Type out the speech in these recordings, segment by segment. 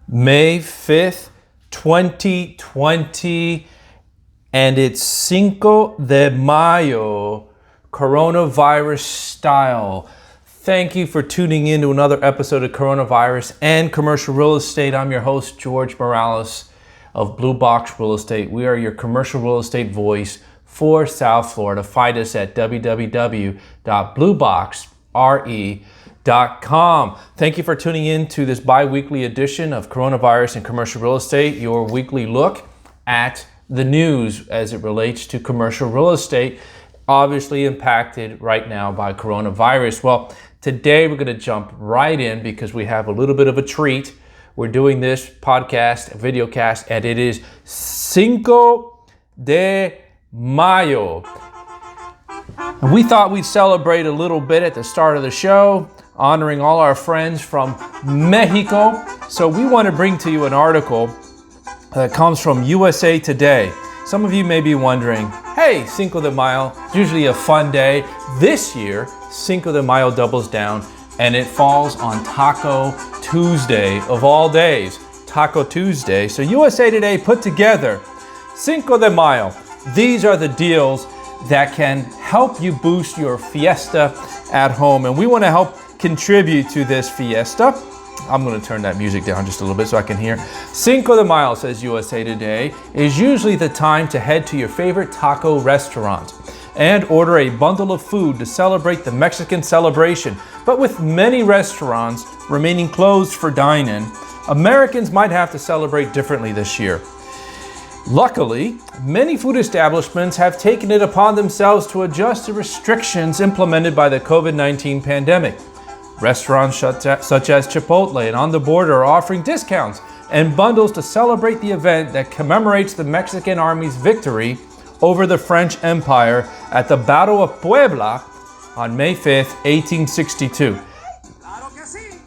May 5th, 2020, and it's Cinco de Mayo, coronavirus style. Thank you for tuning in to another episode of Coronavirus and Commercial Real Estate. I'm your host, George Morales of Blue Box Real Estate. We are your commercial real estate voice for South Florida. Find us at www.blueboxre.com. Thank you for tuning in to this bi-weekly edition of Coronavirus and Commercial Real Estate, your weekly look at the news as it relates to commercial real estate, obviously impacted right now by coronavirus. Well, today we're going to jump right in because we have a little bit of a treat. We're doing this podcast, videocast, and it is Cinco de Mayo. And we thought we'd celebrate a little bit at the start of the show, honoring all our friends from Mexico. So we want to bring to you an article that comes from USA Today. Some of you may be wondering, hey, Cinco de Mayo, usually a fun day. This year, Cinco de Mayo doubles down and it falls on Taco Tuesday of all days, Taco Tuesday. So USA Today put together Cinco de Mayo. These are the deals that can help you boost your fiesta at home. And we want to help contribute to this fiesta. I'm going to turn that music down just a little bit so I can hear. Cinco de Mayo, says USA Today, is usually the time to head to your favorite taco restaurant and order a bundle of food to celebrate the Mexican celebration. But with many restaurants remaining closed for dine-in, Americans might have to celebrate differently this year. Luckily, many food establishments have taken it upon themselves to adjust to restrictions implemented by the COVID-19 pandemic. Restaurants such as Chipotle and On the Border are offering discounts and bundles to celebrate the event that commemorates the Mexican Army's victory over the French Empire at the Battle of Puebla on May 5th, 1862.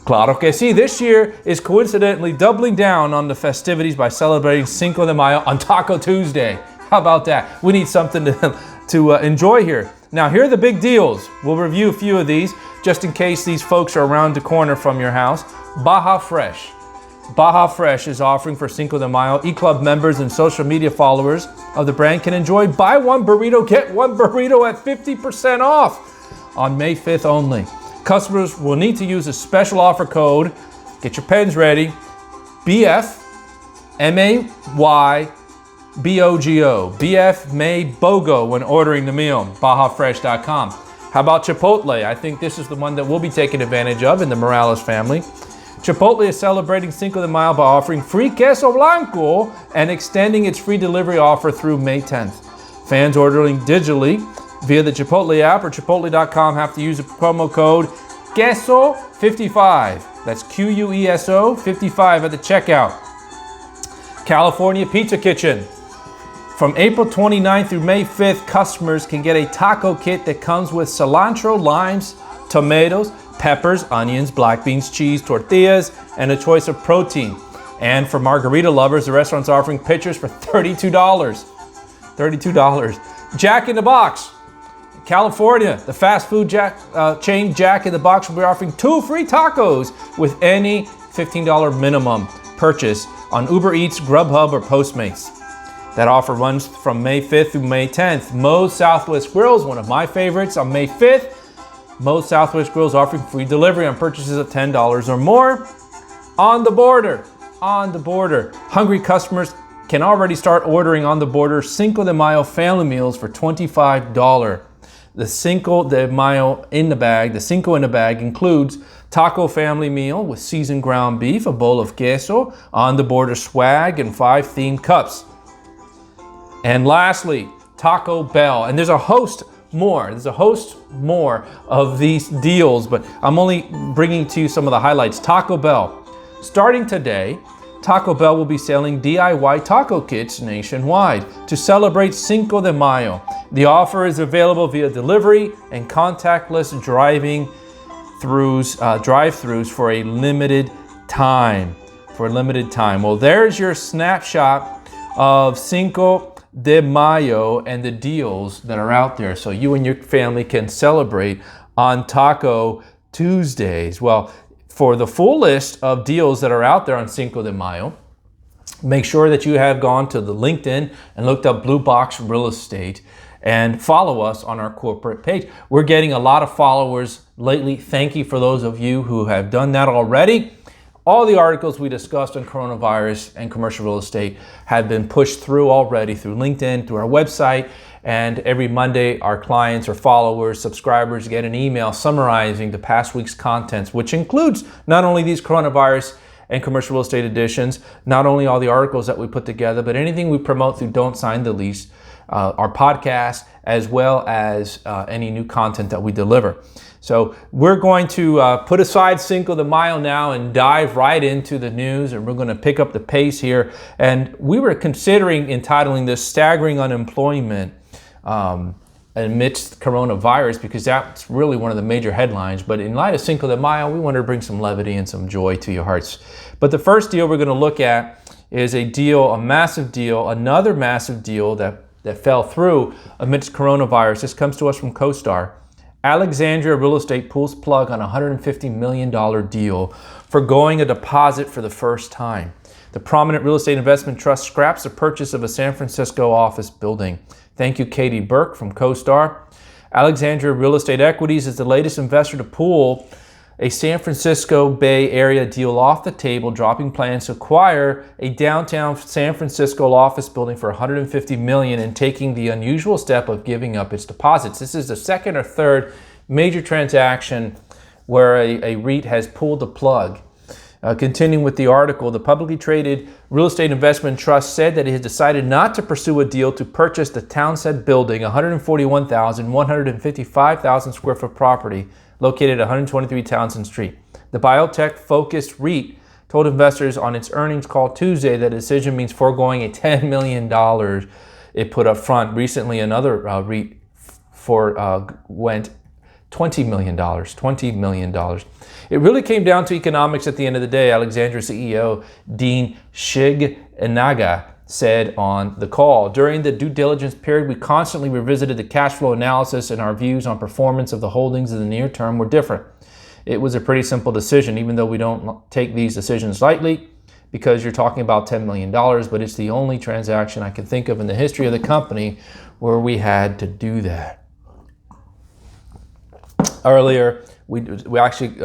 Claro que sí. This year is coincidentally doubling down on the festivities by celebrating Cinco de Mayo on Taco Tuesday. How about that? We need something to enjoy here. Now, here are the big deals. We'll review a few of these just in case these folks are around the corner from your house. Baja Fresh. Baja Fresh is offering for Cinco de Mayo. E-Club members and social media followers of the brand can enjoy buy one burrito, get one burrito at 50% off on May 5th only. Customers will need to use a special offer code. Get your pens ready. BFMAYBOGO. BFMAYBOGO when ordering the meal. BajaFresh.com. How about Chipotle? I think this is the one that we'll be taking advantage of in the Morales family. Chipotle is celebrating Cinco de Mayo by offering free queso blanco and extending its free delivery offer through May 10th. Fans ordering digitally via the Chipotle app or Chipotle.com have to use the promo code QUESO55. That's QUESO 55 at the checkout. California Pizza Kitchen. From April 29th through May 5th, customers can get a taco kit that comes with cilantro, limes, tomatoes, peppers, onions, black beans, cheese, tortillas, and a choice of protein. And for margarita lovers, the restaurant's offering pitchers for $32. $32. Jack in the Box. California, the fast food chain Jack in the Box will be offering 2 free tacos with any $15 minimum purchase on Uber Eats, Grubhub, or Postmates. That offer runs from May 5th through May 10th. Moe's Southwest Grills, one of my favorites, on May 5th. Moe's Southwest Grills offering free delivery on purchases of $10 or more. On the Border. Hungry customers can already start ordering On the Border Cinco de Mayo family meals for $25. The Cinco de Mayo in the bag, the Cinco in the bag includes taco family meal with seasoned ground beef, a bowl of queso, On the Border swag, and 5 themed cups. And lastly, Taco Bell. And there's a host more of these deals, but I'm only bringing to you some of the highlights. Taco Bell. Starting today, Taco Bell will be selling DIY taco kits nationwide to celebrate Cinco de Mayo. The offer is available via delivery and contactless drive-throughs for a limited time. Well, there's your snapshot of Cinco de Mayo and the deals that are out there so you and your family can celebrate on Taco Tuesdays. Well, For the full list of deals that are out there on Cinco de Mayo, make sure that you have gone to the LinkedIn and looked up Blue Box Real Estate and follow us on our corporate page. We're getting a lot of followers lately. Thank you for those of you who have done that already. All the articles we discussed on coronavirus and commercial real estate have been pushed through already through LinkedIn, through our website, and every Monday our clients or followers, subscribers get an email summarizing the past week's contents, which includes not only these coronavirus and commercial real estate editions, not only all the articles that we put together, but anything we promote through Don't Sign the Lease, our podcast, as well as any new content that we deliver. So we're going to put aside Cinco de Mayo now and dive right into the news, and we're going to pick up the pace here. And we were considering entitling this Staggering Unemployment amidst coronavirus, because that's really one of the major headlines. But in light of Cinco de Mayo, we wanted to bring some levity and some joy to your hearts. But the first deal we're going to look at is a deal, a massive deal, another massive deal that fell through amidst coronavirus. This comes to us from CoStar. Alexandria Real Estate pulls plug on a $150 million deal, forgoing a deposit for the first time. The prominent real estate investment trust scraps the purchase of a San Francisco office building. Thank you, Katie Burke from CoStar. Alexandria Real Estate Equities is the latest investor to pull a San Francisco Bay Area deal off the table, dropping plans to acquire a downtown San Francisco office building for $150 million and taking the unusual step of giving up its deposits. This is the second or third major transaction where a REIT has pulled the plug. Continuing with the article, the publicly traded real estate investment trust said that it has decided not to pursue a deal to purchase the Townsend building, 141,155 square foot property located at 123 Townsend Street. The biotech-focused REIT told investors on its earnings call Tuesday that the decision means foregoing a $10 million it put up front. Recently, another REIT went $20 million. $20 million. It really came down to economics at the end of the day, Alexandria CEO Dean Shigenaga said on the call. During the due diligence period, we constantly revisited the cash flow analysis, and our views on performance of the holdings in the near term were different. It was a pretty simple decision, even though we don't take these decisions lightly, because you're talking about $10 million, but it's the only transaction I can think of in the history of the company where we had to do that. Earlier, we actually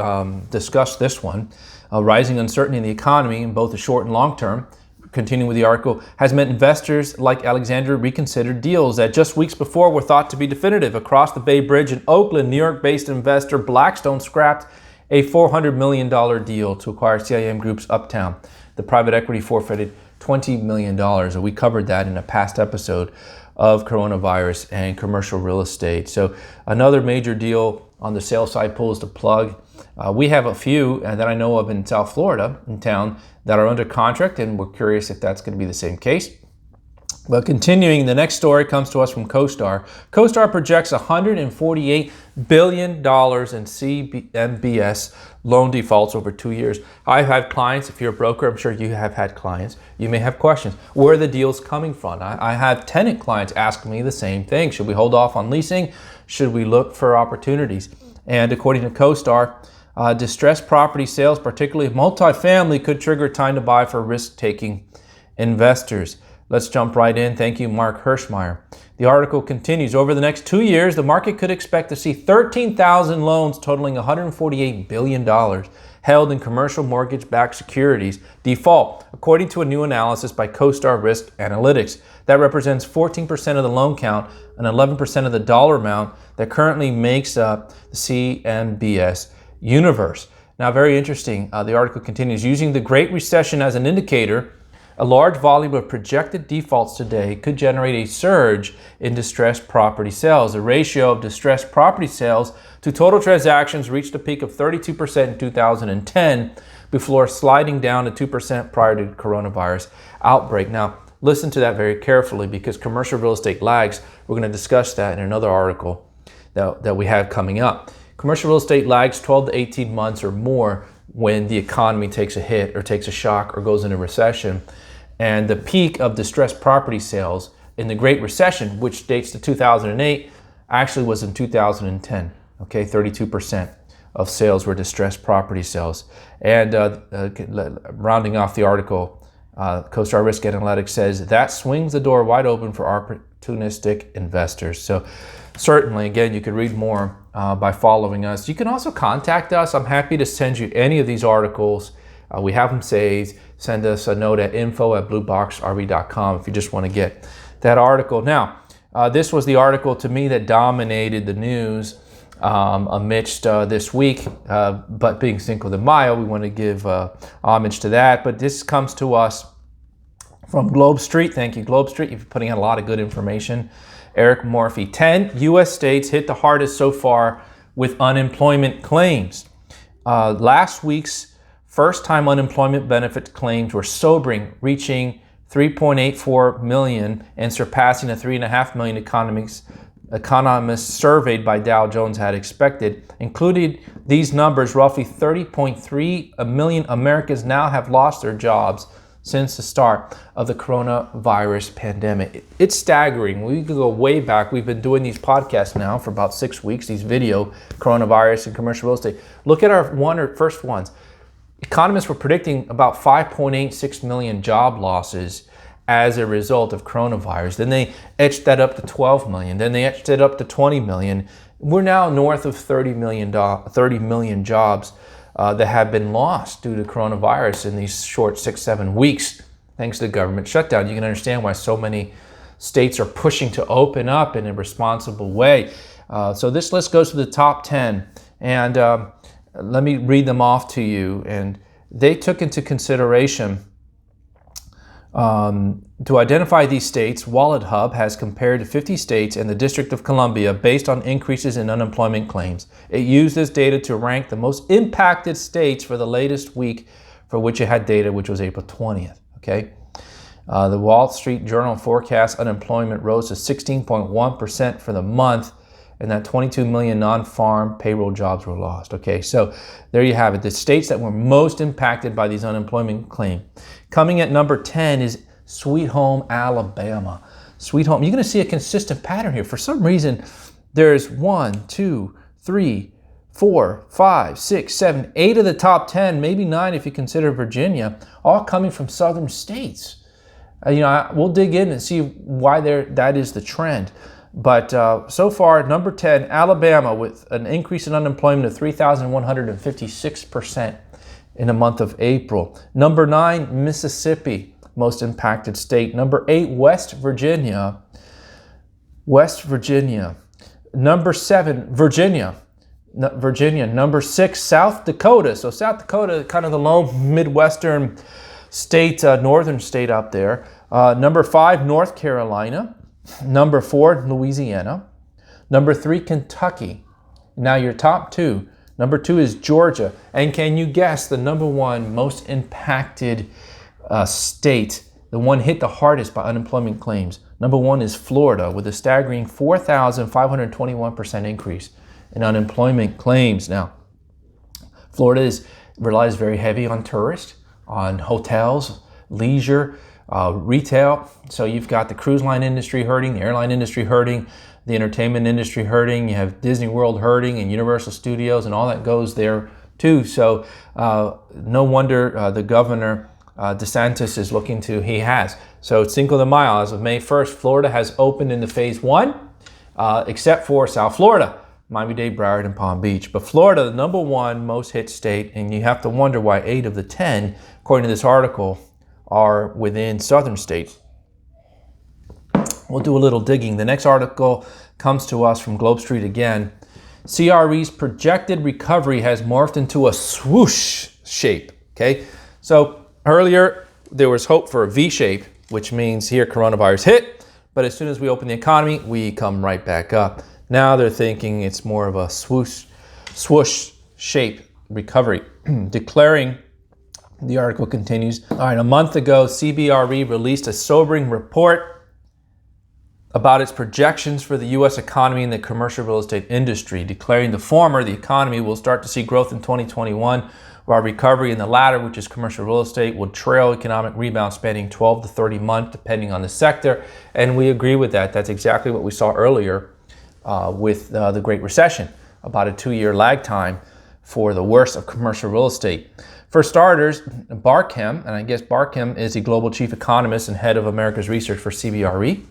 discussed this one. Rising uncertainty in the economy in both the short and long term, continuing with the article, has meant investors like Alexandria reconsidered deals that just weeks before were thought to be definitive. Across the Bay Bridge in Oakland, New York-based investor Blackstone scrapped a $400 million deal to acquire CIM Group's Uptown. The private equity forfeited $20 million, and we covered that in a past episode of coronavirus and commercial real estate. So another major deal on the sales side pulls the plug. We have a few that I know of in South Florida, in town, that are under contract, and we're curious if that's going to be the same case. But continuing, the next story comes to us from CoStar. CoStar projects $148 billion in CMBS loan defaults over 2 years. I've had clients, if you're a broker, I'm sure you have had clients, you may have questions. Where are the deals coming from? I have tenant clients ask me the same thing. Should we hold off on leasing? Should we look for opportunities? And according to CoStar, distressed property sales, particularly multifamily, could trigger time to buy for risk-taking investors. Let's jump right in. Thank you, Mark Hirschmeyer. The article continues. Over the next 2 years, the market could expect to see 13,000 loans totaling $148 billion held in commercial mortgage-backed securities default, according to a new analysis by CoStar Risk Analytics. That represents 14% of the loan count and 11% of the dollar amount that currently makes up the CMBS universe. Now, very interesting. The article continues. Using the Great Recession as an indicator, a large volume of projected defaults today could generate a surge in distressed property sales. The ratio of distressed property sales to total transactions reached a peak of 32% in 2010 before sliding down to 2% prior to the coronavirus outbreak. Now, listen to that very carefully, because commercial real estate lags. We're going to discuss that in another article that we have coming up. Commercial real estate lags 12 to 18 months or more when the economy takes a hit or takes a shock or goes into recession. And the peak of distressed property sales in the Great Recession, which dates to 2008, actually was in 2010, okay, 32%. of sales were distressed property sales. And rounding off the article, CoStar Risk Analytics says that swings the door wide open for opportunistic investors. So certainly, again, you could read more by following us. You can also contact us. I'm happy to send you any of these articles. We have them saved. Send us a note at info@blueboxrv.com if you just want to get that article. Now, this was the article to me that dominated the news amidst this week, but being Cinco de Mayo, we want to give homage to that. But this comes to us from Globe Street. Thank you, Globe Street. You've been putting out a lot of good information. Eric Morphy, 10 U.S. states hit the hardest so far with unemployment claims. Last week's first-time unemployment benefit claims were sobering, reaching 3.84 million and surpassing the 3.5 million economists surveyed by Dow Jones had expected. Including these numbers, roughly 30.3 million Americans now have lost their jobs since the start of the coronavirus pandemic. It's staggering. We could go way back. We've been doing these podcasts now for about 6 weeks, these video coronavirus and commercial real estate. Look at our first ones. Economists were predicting about 5.86 million job losses as a result of coronavirus. Then they etched that up to 12 million. Then they etched it up to 20 million. We're now north of 30 million jobs that have been lost due to coronavirus in these short 6-7 weeks, thanks to the government shutdown. You can understand why so many states are pushing to open up in a responsible way. So this list goes to the top 10. And let me read them off to you. And they took into consideration to identify these states. Wallet Hub has compared to 50 states and the District of Columbia based on increases in unemployment claims. It used this data to rank the most impacted states for the latest week for which it had data, which was April 20th. Okay. The Wall Street Journal forecast unemployment rose to 16.1% for the month, and that 22 million non-farm payroll jobs were lost. Okay, so there you have it. The states that were most impacted by these unemployment claims. Coming at number 10 is Sweet Home, Alabama. Sweet Home, you're going to see a consistent pattern here. For some reason, there's 1, 2, 3, 4, 5, 6, 7, 8 of the top 10, maybe 9 if you consider Virginia, all coming from southern states. We'll dig in and see why that is the trend. But so far, number 10, Alabama, with an increase in unemployment of 3,156% in the month of April. Number 9, Mississippi, most impacted state. Number 8, West Virginia. Number 7, Virginia. Number 6, South Dakota. So South Dakota, kind of the lone Midwestern state, northern state up there. Number 5, North Carolina. Number 4, Louisiana. Number 3, Kentucky. Now your top 2. Number 2 is Georgia. And can you guess the number 1 most impacted state, the one hit the hardest by unemployment claims? Number 1 is Florida, with a staggering 4,521% increase in unemployment claims. Now, Florida relies very heavy on tourists, on hotels, leisure, retail. So you've got the cruise line industry hurting, the airline industry hurting, the entertainment industry hurting. You have Disney World hurting and Universal Studios and all that goes there too. So no wonder the governor DeSantis is looking to, So Cinco de Mayo, as of May 1st, Florida has opened into phase 1, except for South Florida, Miami-Dade, Broward, and Palm Beach. But Florida, the number 1 most hit state, and you have to wonder why 8 of the 10, according to this article, are within southern states. We'll do a little digging. The next article comes to us from Globe Street again. CRE's projected recovery has morphed into a swoosh shape. Okay, so earlier there was hope for a V shape, which means here coronavirus hit, but as soon as we open the economy, we come right back up. Now they're thinking it's more of a swoosh shape recovery, declaring. The article continues. All right, a month ago, CBRE released a sobering report about its projections for the U.S. economy and the commercial real estate industry, declaring the former, the economy, will start to see growth in 2021, while recovery in the latter, which is commercial real estate, will trail economic rebound spanning 12 to 30 months, depending on the sector. And we agree with that. That's exactly what we saw earlier with the Great Recession, about a 2-year lag time for the worst of commercial real estate. For starters, Barkham, and I guess Barkham is the global chief economist and head of America's research for CBRE,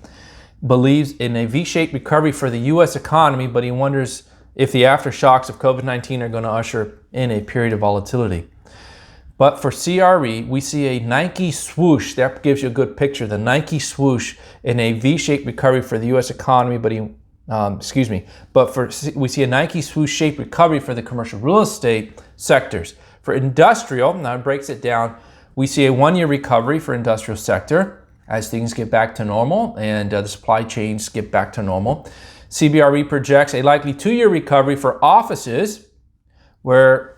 believes in a V-shaped recovery for the U.S. economy, but he wonders if the aftershocks of COVID-19 are going to usher in a period of volatility. But for CRE, we see a Nike swoosh. That gives you a good picture. The Nike swoosh in a V-shaped recovery for the U.S. economy, but we see a Nike swoosh-shaped recovery for the commercial real estate sectors. For industrial, now it breaks it down, we see a one-year recovery for industrial sector as things get back to normal and the supply chains get back to normal. CBRE projects a likely 2-year recovery for offices, where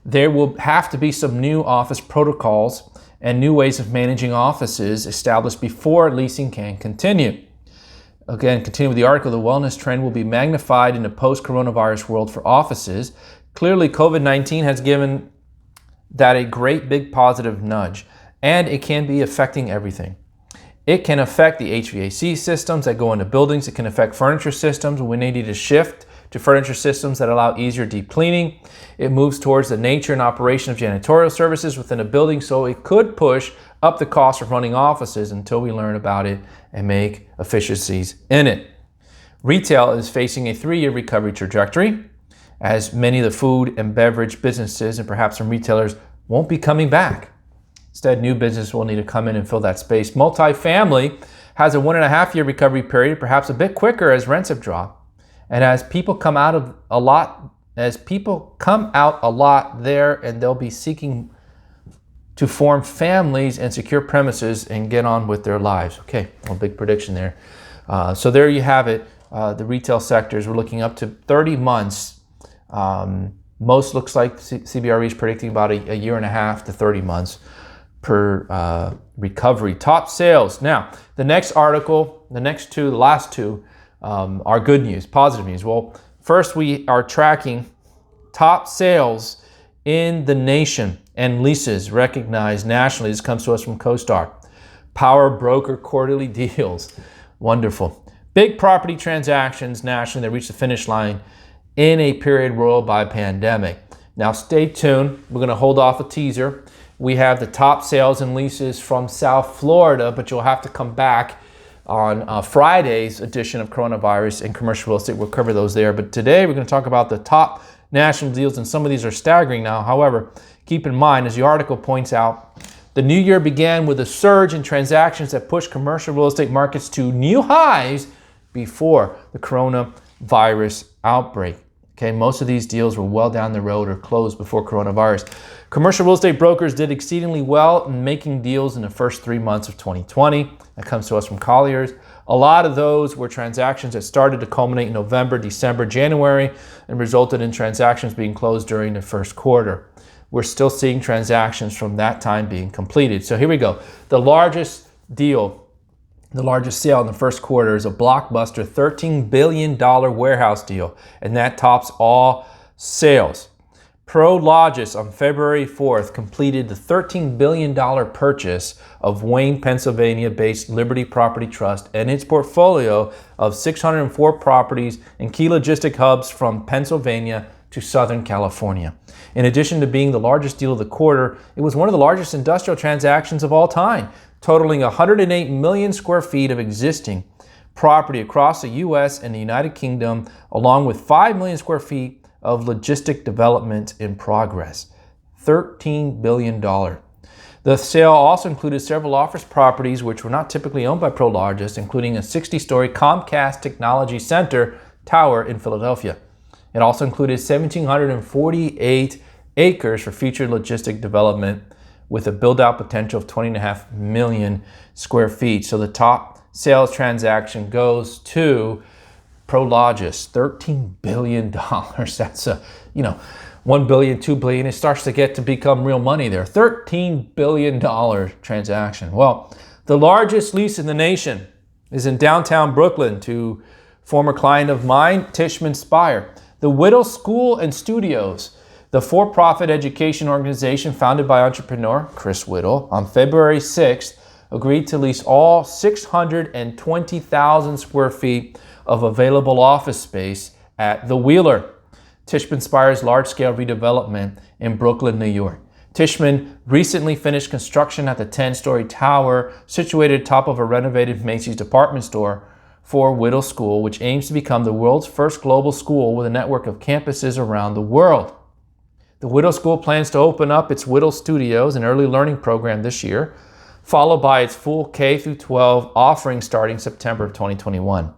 there will have to be some new office protocols and new ways of managing offices established before leasing can continue. Again, continue with the article, the wellness trend will be magnified in a post-coronavirus world for offices. Clearly, COVID-19 has given that a great big positive nudge, and it can be affecting everything. It can affect the HVAC systems that go into buildings. It can affect furniture systems. We need to shift to furniture systems that allow easier deep cleaning. It moves towards the nature and operation of janitorial services within a building, so it could push up the cost of running offices until we learn about it and make efficiencies in it. Retail is facing a 3-year recovery trajectory, as many of the food and beverage businesses and perhaps some retailers won't be coming back. Instead, new business will need to come in and fill that space. Multifamily has a 1.5-year recovery period, perhaps a bit quicker as rents have dropped. And as people come out a lot there, and they'll be seeking to form families and secure premises and get on with their lives. Okay, well, big prediction there. So there you have it. The retail sectors, we're looking up to 30 months. Most looks like CBRE is predicting about a 1.5 to 30 months per recovery. Top sales. Now, the next article, the last two, are good news, positive news. Well, first we are tracking top sales in the nation and leases recognized nationally. This comes to us from CoStar. Power Broker quarterly deals. Wonderful. Big property transactions nationally that reached the finish line in a period roiled by pandemic. Now stay tuned. We're going to hold off a teaser. We have the top sales and leases from South Florida, but you'll have to come back on Friday's edition of Coronavirus and Commercial Real Estate. We'll cover those there. But today we're going to talk about the top national deals, and some of these are staggering now. However, keep in mind, as the article points out, the new year began with a surge in transactions that pushed commercial real estate markets to new highs before the coronavirus outbreak. Okay, most of these deals were well down the road or closed before coronavirus. Commercial real estate brokers did exceedingly well in making deals in the first 3 months of 2020. That comes to us from Colliers. A lot of those were transactions that started to culminate in November, December, January, and resulted in transactions being closed during the first quarter. We're still seeing transactions from that time being completed. So here we go. The largest deal, the largest sale in the first quarter is a blockbuster $13 billion warehouse deal, and that tops all sales. Prologis on February 4th completed the $13 billion purchase of Wayne, Pennsylvania-based Liberty Property Trust and its portfolio of 604 properties in key logistic hubs from Pennsylvania to Southern California. In addition to being the largest deal of the quarter, it was one of the largest industrial transactions of all time, totaling 108 million square feet of existing property across the U.S. and the United Kingdom, along with 5 million square feet of logistic development in progress. $13 billion. The sale also included several office properties which were not typically owned by Prologis, including a 60-story Comcast Technology Center tower in Philadelphia. It also included 1,748 acres for future logistic development with a build-out potential of 20.5 million square feet. So the top sales transaction goes to Prologis, $13 billion. That's $1 billion, $2 billion. It starts to get to become real money there. $13 billion transaction. Well, the largest lease in the nation is in downtown Brooklyn to former client of mine, Tishman Speyer. The Whittle School and Studios, the for-profit education organization founded by entrepreneur Chris Whittle, on February 6th, agreed to lease all 620,000 square feet of available office space at the Wheeler. Tishman Spires large-scale redevelopment in Brooklyn, New York. Tishman recently finished construction at the 10-story tower situated atop of a renovated Macy's department store for Whittle School, which aims to become the world's first global school with a network of campuses around the world. The Whittle School plans to open up its Whittle Studios, an early learning program, this year, followed by its full K-12 offering starting September of 2021.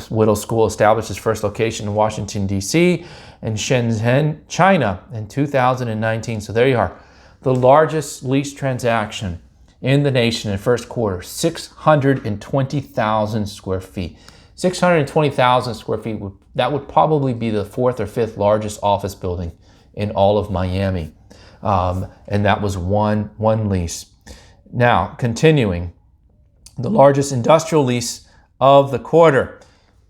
Whittle School established its first location in Washington, D.C. and Shenzhen, China in 2019. So there you are. The largest lease transaction in the nation in the first quarter, 620,000 square feet. 620,000 square feet, that would probably be the fourth or fifth largest office building in all of Miami. And that was one lease. Now, continuing, the largest industrial lease of the quarter.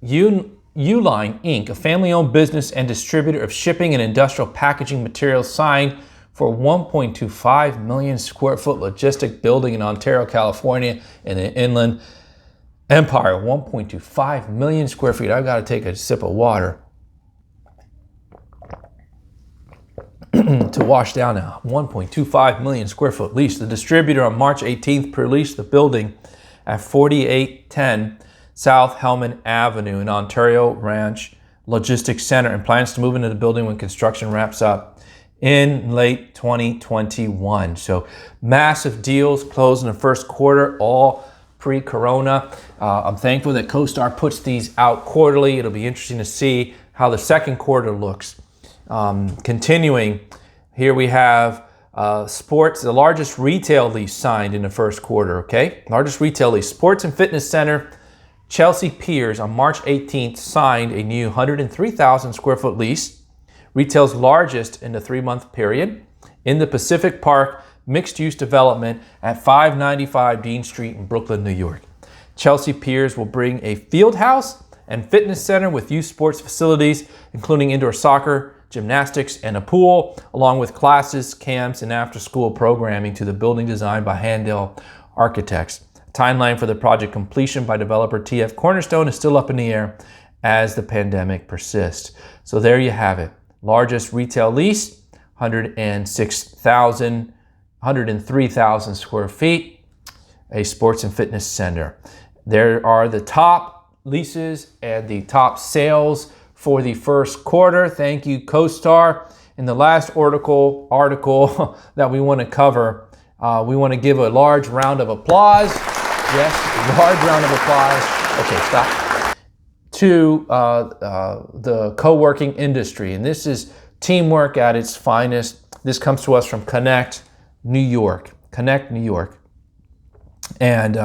Uline Inc., a family-owned business and distributor of shipping and industrial packaging materials, signed for a 1.25 million square foot logistic building in Ontario, California, in the Inland Empire. 1.25 million square feet. I've got to take a sip of water to wash down a 1.25 million square foot lease. The distributor on March 18th pre-leased the building at 4810 South Hellman Avenue in Ontario Ranch Logistics Center and plans to move into the building when construction wraps up in late 2021. So massive deals closed in the first quarter, all pre-corona. I'm thankful that CoStar puts these out quarterly. It'll be interesting to see how the second quarter looks. Continuing, here we have sports, the largest retail lease signed in the first quarter, okay? Largest retail lease, Sports and Fitness Center, Chelsea Piers, on March 18th signed a new 103,000 square foot lease, retail's largest in the 3-month period, in the Pacific Park mixed-use development at 595 Dean Street in Brooklyn, New York. Chelsea Piers will bring a field house and fitness center with youth sports facilities, including indoor soccer, gymnastics, and a pool, along with classes, camps, and after-school programming to the building designed by Handel Architects. Timeline for the project completion by developer TF Cornerstone is still up in the air as the pandemic persists. So there you have it. Largest retail lease, 103,000 square feet, a sports and fitness center. There are the top leases and the top sales for the first quarter. Thank you, CoStar. In the last article that we want to cover, we want to give a large round of applause. Yes, large round of applause. Okay, stop. To the co-working industry. And this is teamwork at its finest. This comes to us from Connect New York. Connect New York. And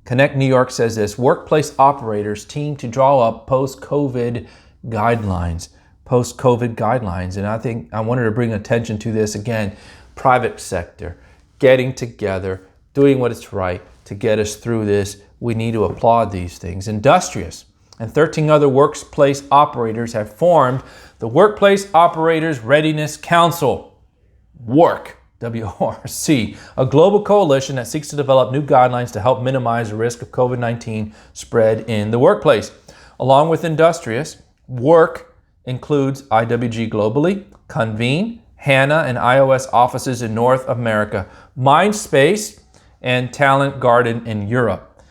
Connect New York says this: workplace operators team to draw up post-COVID guidelines. Post-COVID guidelines. And I think I wanted to bring attention to this again. Private sector getting together, doing what is right to get us through this. We need to applaud these things. Industrious and 13 other workplace operators have formed the Workplace Operators Readiness Council, WORC, WRC, a global coalition that seeks to develop new guidelines to help minimize the risk of COVID-19 spread in the workplace. Along with Industrious, WORC includes IWG globally, Convene, HANA, and iOS offices in North America, Mindspace, and Talent Garden in Europe,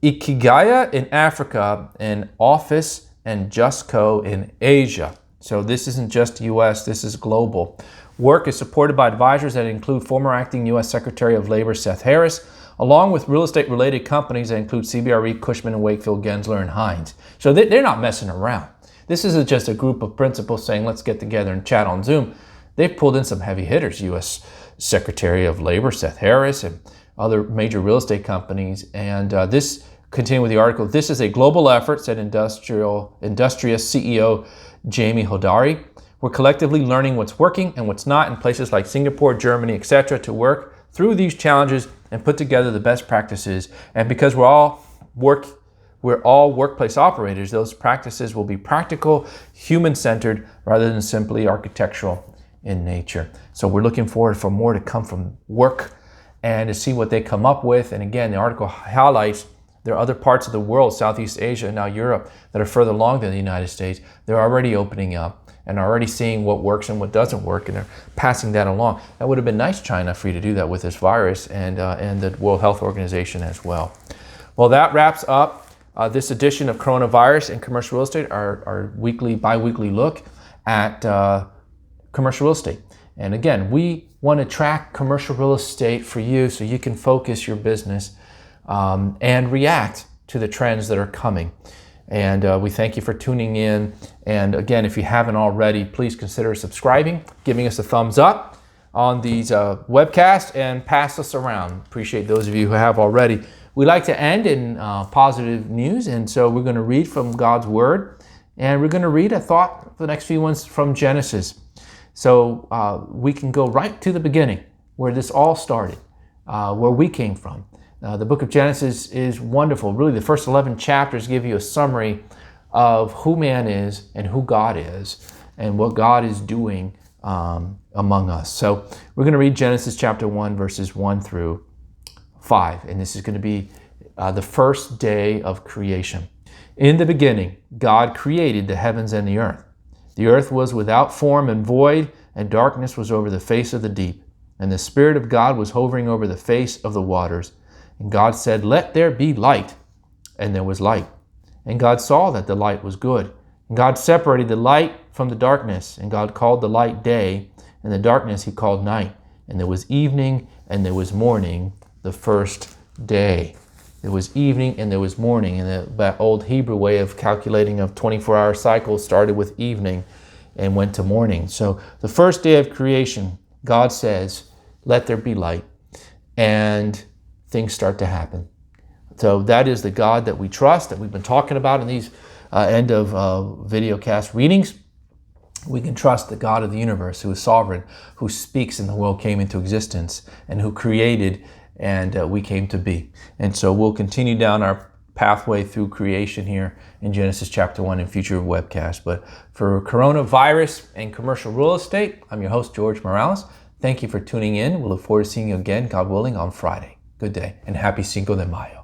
Ikigaya in Africa, and Office and Justco in Asia. So this isn't just US, this is global. Work is supported by advisors that include former acting US Secretary of Labor Seth Harris, along with real estate related companies that include CBRE, Cushman & Wakefield, Gensler, and Hines. So they're not messing around. This isn't just a group of principals saying, let's get together and chat on Zoom. They've pulled in some heavy hitters, US Secretary of Labor Seth Harris and other major real estate companies. And this, continuing with the article, this is a global effort, said Industrious CEO Jamie Hodari. We're collectively learning what's working and what's not in places like Singapore, Germany, etc., to work through these challenges and put together the best practices. And because we're all workplace operators, those practices will be practical, human-centered, rather than simply architectural in nature. So we're looking forward for more to come from work and to see what they come up with. And again, the article highlights There are other parts of the world, Southeast Asia and now Europe, that are further along than the United States. They're already opening up and already seeing what works and what doesn't work, and they're passing that along. That would have been nice, China, for you to do that with this virus, and the World Health Organization as well. Well, that wraps up this edition of Coronavirus and Commercial Real Estate, our bi-weekly look at commercial real estate. And again, we want to track commercial real estate for you so you can focus your business and react to the trends that are coming. And we thank you for tuning in. And again, if you haven't already, please consider subscribing, giving us a thumbs up on these webcasts, and pass us around. Appreciate those of you who have already. We like to end in positive news, and so we're going to read from God's Word, and we're going to read a thought for the next few ones from Genesis. So we can go right to the beginning, where this all started, where we came from. The book of Genesis is wonderful. Really, the first 11 chapters give you a summary of who man is and who God is and what God is doing among us. So we're going to read Genesis chapter 1, verses 1 through 5. And this is going to be the first day of creation. In the beginning, God created the heavens and the earth. The earth was without form and void, and darkness was over the face of the deep. And the Spirit of God was hovering over the face of the waters. And God said, "Let there be light." And there was light. And God saw that the light was good. And God separated the light from the darkness. And God called the light day, and the darkness he called night. And there was evening, and there was morning, the first day. There was evening, and there was morning. And that old Hebrew way of calculating of 24-hour cycles started with evening and went to morning. So the first day of creation, God says, "Let there be light." And things start to happen. So that is the God that we trust, that we've been talking about in these end of videocast readings. We can trust the God of the universe, who is sovereign, who speaks and the world came into existence, and who created and we came to be. And so we'll continue down our pathway through creation here in Genesis chapter 1 in future webcasts. But for Coronavirus and Commercial Real Estate, I'm your host, George Morales. Thank you for tuning in. We'll look forward to seeing you again, God willing, on Friday. Good day, and happy Cinco de Mayo.